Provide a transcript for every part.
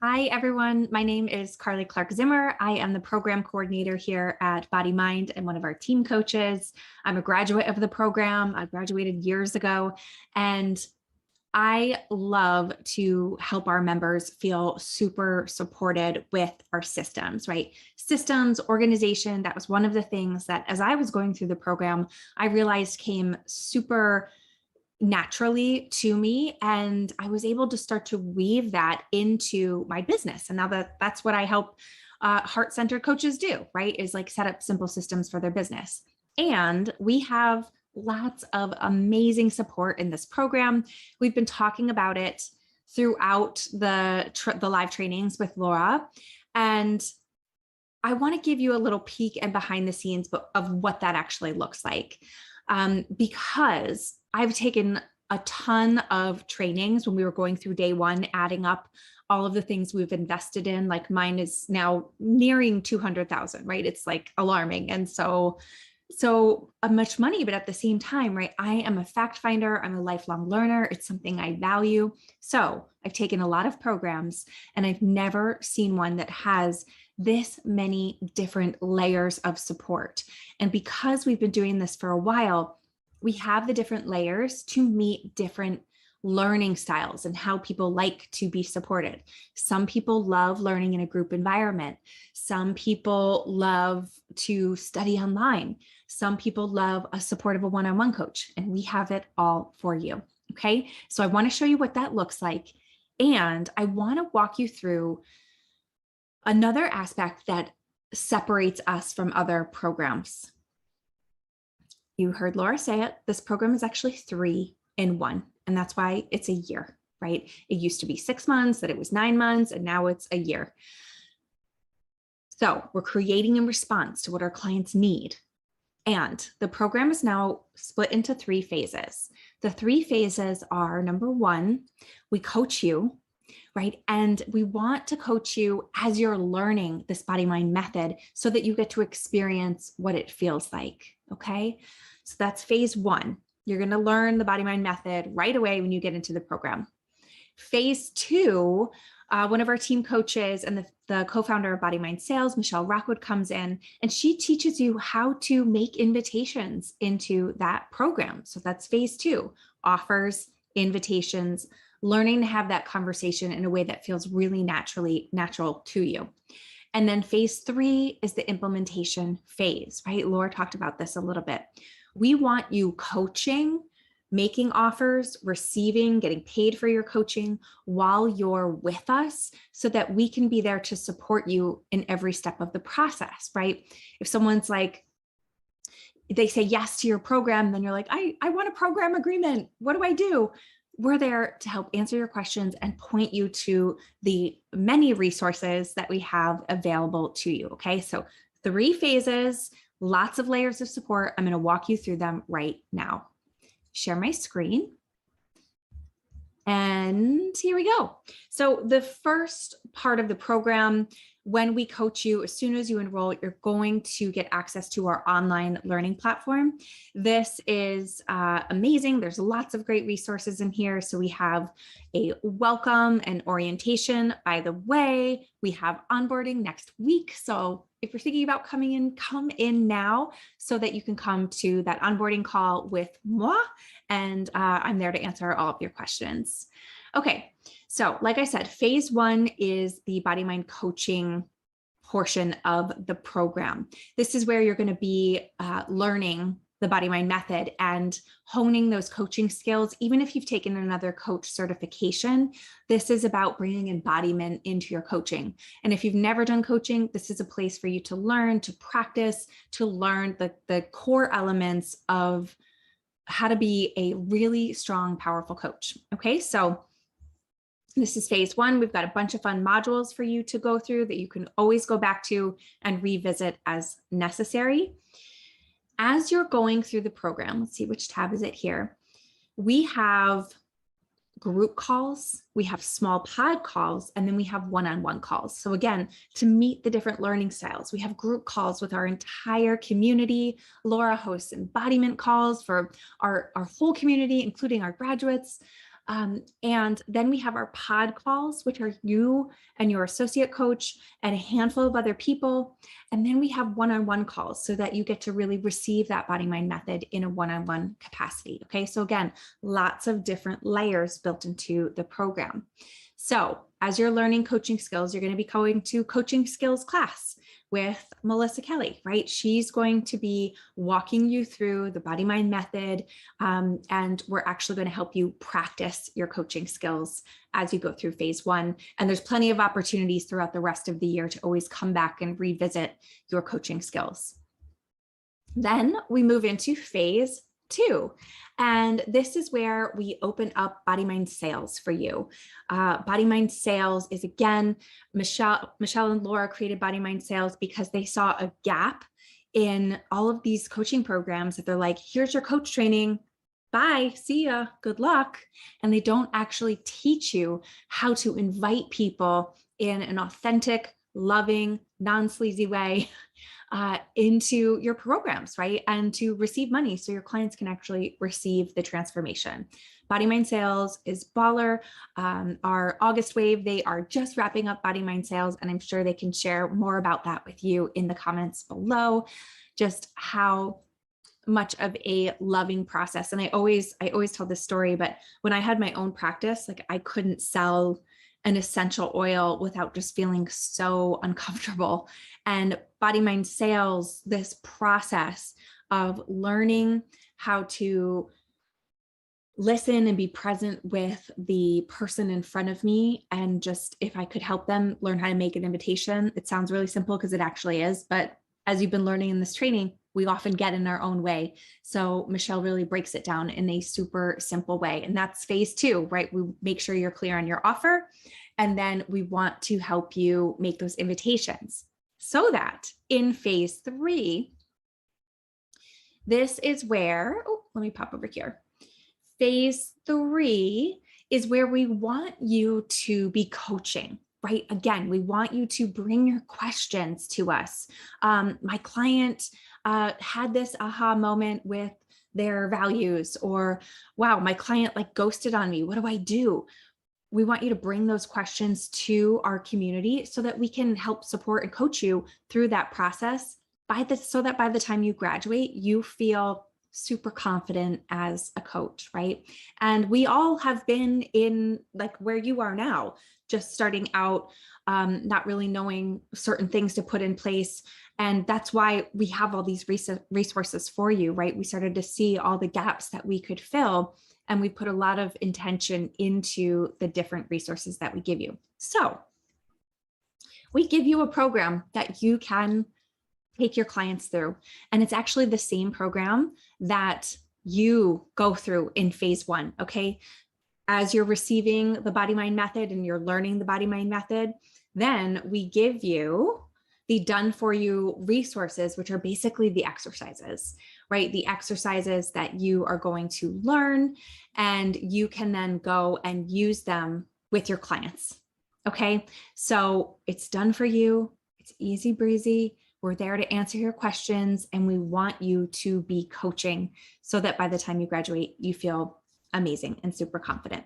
Hi, everyone. My name is Carly Clark Zimmer. I am the program coordinator here at BodyMind and one of our team coaches. I'm a graduate of the program. I graduated years ago, and I love to help our members feel super supported with our systems, right? Systems, organization, that was one of the things that as I was going through the program, I realized came super naturally to me, and I was able to start to weave that into my business. And now that's what I help heart-centered coaches do, right? Is like set up simple systems for their business. And we have lots of amazing support in this program. We've been talking about it throughout the live trainings with Laura, and I want to give you a little peek and behind the scenes of what that actually looks like. Because I've taken a ton of trainings when we were going through day one, adding up all of the things we've invested in. Like mine is now nearing 200,000, right? It's like alarming. And so much money, but at the same time, right? I am a fact finder. I'm a lifelong learner. It's something I value. So I've taken a lot of programs, and I've never seen one that has this many different layers of support. And because we've been doing this for a while, we have the different layers to meet different learning styles and how people like to be supported. Some people love learning in a group environment. Some people love to study online. Some people love a support of a one-on-one coach, and we have it all for you. Okay. So I want to show you what that looks like. And I want to walk you through another aspect that separates us from other programs. You heard Laura say it. This program is actually 3 in 1, and that's why it's a year, right? It used to be 6 months, then it was 9 months, and now it's a year. So we're creating in response to what our clients need. And the program is now split into 3 phases. The 3 phases are, number 1, we coach you, right? And we want to coach you as you're learning this BodyMind method so that you get to experience what it feels like, okay? So that's phase 1. You're going to learn the BodyMind method right away when you get into the program. Phase 2, one of our team coaches and the co-founder of BodyMind Sales, Michelle Rockwood, comes in, and she teaches you how to make invitations into that program. So that's phase 2, offers, invitations, learning to have that conversation in a way that feels really natural to you. And then phase 3 is the implementation phase, right? Laura talked about this a little bit. We want you coaching, making offers, receiving, getting paid for your coaching while you're with us so that we can be there to support you in every step of the process, right? If someone's like, they say yes to your program, then you're like, I want a program agreement. What do I do? We're there to help answer your questions and point you to the many resources that we have available to you. Okay, so 3 phases, lots of layers of support. I'm going to walk you through them right now. Share my screen. And here we go. So the first part of the program, when we coach you, as soon as you enroll, you're going to get access to our online learning platform. This is amazing. There's lots of great resources in here. So we have a welcome and orientation. By the way, we have onboarding next week. So if you're thinking about coming in, come in now so that you can come to that onboarding call with moi, and I'm there to answer all of your questions. Okay, so like I said, phase 1 is the BodyMind coaching portion of the program. This is where you're going to be learning the BodyMind method and honing those coaching skills. Even if you've taken another coach certification, this is about bringing embodiment into your coaching. And if you've never done coaching, this is a place for you to learn, to practice, to learn the core elements of how to be a really strong, powerful coach. Okay, so this is phase 1. We've got a bunch of fun modules for you to go through that you can always go back to and revisit as necessary. As you're going through the program, let's see, which tab is it here? We have group calls, we have small pod calls, and then we have one-on-one calls. So again, to meet the different learning styles, we have group calls with our entire community. Laura hosts embodiment calls for our whole community, including our graduates. And then we have our pod calls, which are you and your associate coach and a handful of other people. And then we have one-on-one calls so that you get to really receive that body mind method in a one-on-one capacity. Okay. So again, lots of different layers built into the program. So as you're learning coaching skills, you're going to be going to coaching skills class with Melissa Kelly, right? She's going to be walking you through the body mind method. And we're actually going to help you practice your coaching skills as you go through phase one. And there's plenty of opportunities throughout the rest of the year to always come back and revisit your coaching skills. Then we move into phase two. And this is where we open up BodyMind Sales for you. BodyMind Sales is, again, Michelle and Laura created BodyMind Sales because they saw a gap in all of these coaching programs that they're like, here's your coach training. Bye, see ya, good luck. And they don't actually teach you how to invite people in an authentic, loving, non-sleazy way into your programs, right? And to receive money so your clients can actually receive the transformation. BodyMind Sales is baller. Our August wave, they are just wrapping up BodyMind Sales, and I'm sure they can share more about that with you in the comments below, just how much of a loving process. And I always tell this story, but when I had my own practice, like I couldn't sell an essential oil without just feeling so uncomfortable. And BodyMind Sales, this process of learning how to listen and be present with the person in front of me, and just if I could help them learn how to make an invitation. It sounds really simple because it actually is, but as you've been learning in this training, we often get in our own way. So Michelle really breaks it down in a super simple way. And that's phase two, right? We make sure you're clear on your offer. And then we want to help you make those invitations so that in phase three, this is where, let me pop over here. Phase three is where we want you to be coaching, right? Again, we want you to bring your questions to us. My client had this aha moment with their values, or wow, my client like ghosted on me. What do I do? We want you to bring those questions to our community so that we can help support and coach you through that process so that by the time you graduate, you feel super confident as a coach, right? And we all have been in like where you are now, just starting out, not really knowing certain things to put in place. And that's why we have all these resources for you, right? We started to see all the gaps that we could fill, and we put a lot of intention into the different resources that we give you. So we give you a program that you can take your clients through. And it's actually the same program that you go through in phase one, okay? As you're receiving the BodyMind method and you're learning the BodyMind method, then we give you the done for you resources, which are basically the exercises, right? The exercises that you are going to learn, and you can then go and use them with your clients. Okay. So it's done for you. It's easy breezy. We're there to answer your questions, and we want you to be coaching so that by the time you graduate, you feel amazing and super confident.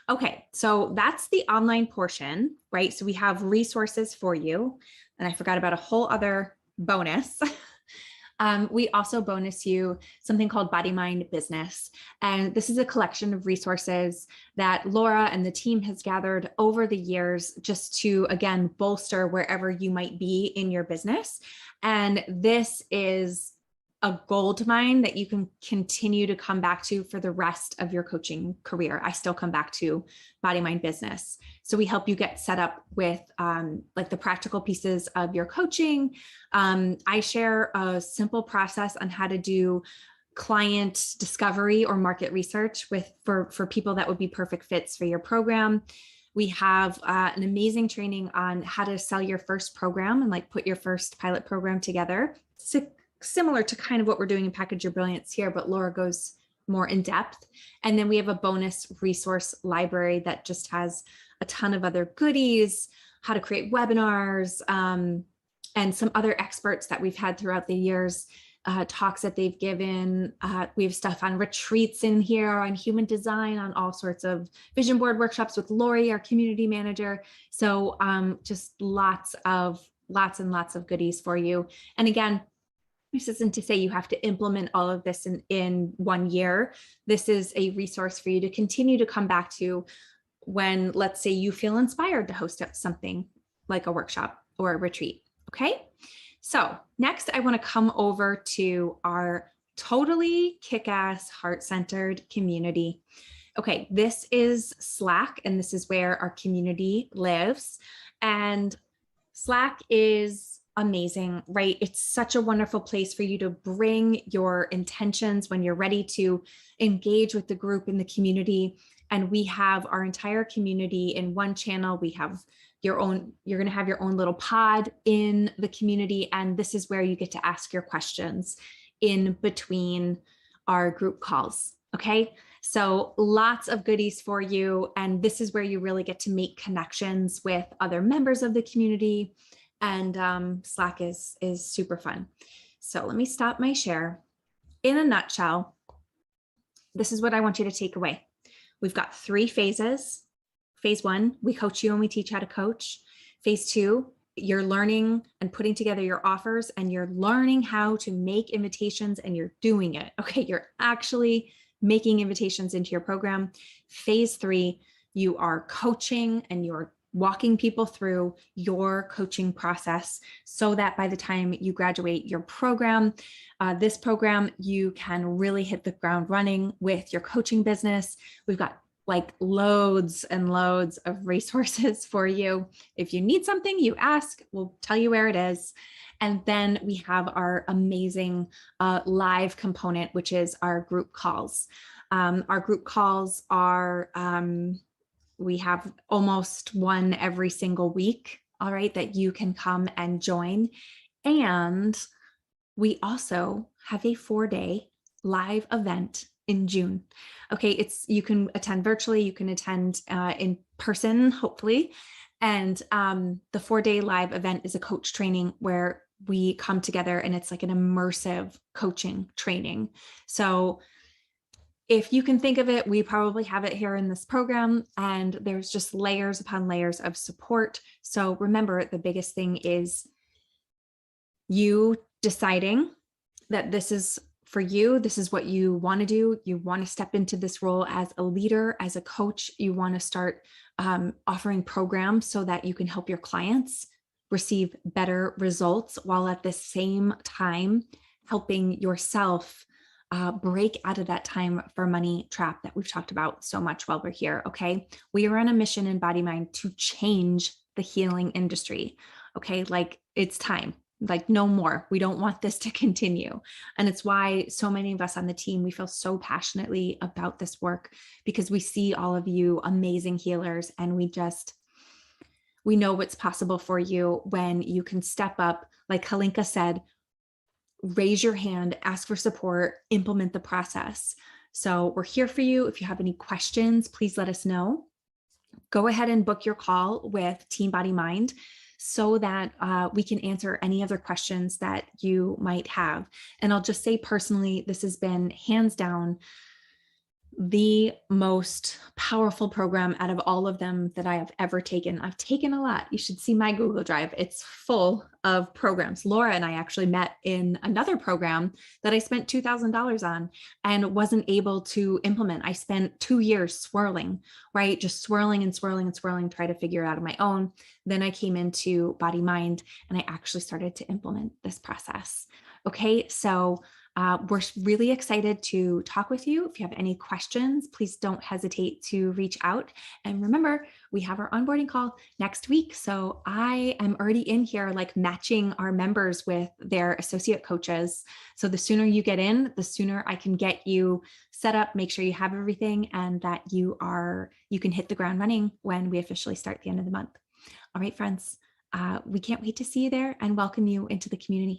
Okay, so that's the online portion, right? So we have resources for you, and I forgot about a whole other bonus. We also bonus you something called BodyMind Business. And this is a collection of resources that Laura and the team has gathered over the years just to, again, bolster wherever you might be in your business. And this is a gold mine that you can continue to come back to for the rest of your coaching career. I still come back to BodyMind Business. So we help you get set up with like the practical pieces of your coaching. I share a simple process on how to do client discovery or market research for people that would be perfect fits for your program. We have an amazing training on how to sell your first program and like put your first pilot program together. Similar to kind of what we're doing in Package Your Brilliance here, but Laura goes more in depth. And then we have a bonus resource library that just has a ton of other goodies, how to create webinars, and some other experts that we've had throughout the years talks that they've given. We have stuff on retreats in here, on human design, on all sorts of vision board workshops with Lori, our community manager. So just lots and lots of goodies for you. And again, this isn't to say you have to implement all of this in 1 year. This is a resource for you to continue to come back to when, let's say, you feel inspired to host something like a workshop or a retreat. Okay. So next, I want to come over to our totally kick-ass, heart-centered community. Okay, this is Slack, and this is where our community lives. And Slack is amazing, right? It's such a wonderful place for you to bring your intentions when you're ready to engage with the group in the community. And we have our entire community in one channel. We have you're going to have your own little pod in the community. And this is where you get to ask your questions in between our group calls. Okay. So lots of goodies for you. And this is where you really get to make connections with other members of the community. And Slack is super fun. So let me stop my share. In a nutshell, this is what I want you to take away. We've got 3 phases. Phase 1, we coach you and we teach how to coach. Phase 2, you're learning and putting together your offers, and you're learning how to make invitations, and you're doing it. Okay, you're actually making invitations into your program. Phase 3, you are coaching and you're walking people through your coaching process so that by the time you graduate your program, this program, you can really hit the ground running with your coaching business. We've got like loads and loads of resources for you. If you need something, you ask, we'll tell you where it is. And then we have our amazing live component, which is our group calls. Our group calls are, we have almost one every single week, all right, that you can come and join. And we also have a 4-day live event in June. Okay, you can attend virtually, you can attend in person, hopefully. And the 4-day live event is a coach training where we come together, and it's like an immersive coaching training. So if you can think of it, we probably have it here in this program, and there's just layers upon layers of support. So remember, the biggest thing is you deciding that this is for you, this is what you want to do. You want to step into this role as a leader, as a coach. You want to start offering programs so that you can help your clients receive better results, while at the same time helping yourself break out of that time for money trap that we've talked about so much while we're here. Okay. We are on a mission in BodyMind to change the healing industry. Okay. Like, it's time. Like, no more. We don't want this to continue. And it's why so many of us on the team, we feel so passionately about this work, because we see all of you amazing healers, and we know what's possible for you when you can step up, like Kalinka said, raise your hand, ask for support, implement the process. So we're here for you. If you have any questions, please let us know. Go ahead and book your call with Team BodyMind so that we can answer any other questions that you might have. And I'll just say personally, this has been hands down the most powerful program out of all of them that I have ever taken. I've taken a lot. You should see my Google Drive. It's full of programs. Laura and I actually met in another program that I spent $2,000 on and wasn't able to implement. I spent 2 years swirling, right? Just swirling and swirling and swirling, try to figure it out on my own. Then I came into BodyMind and I actually started to implement this process. Okay, so we're really excited to talk with you. If you have any questions, please don't hesitate to reach out. And remember, we have our onboarding call next week. So I am already in here, like matching our members with their associate coaches. So the sooner you get in, the sooner I can get you set up, make sure you have everything, and that you can hit the ground running when we officially start the end of the month. All right, friends, we can't wait to see you there and welcome you into the community.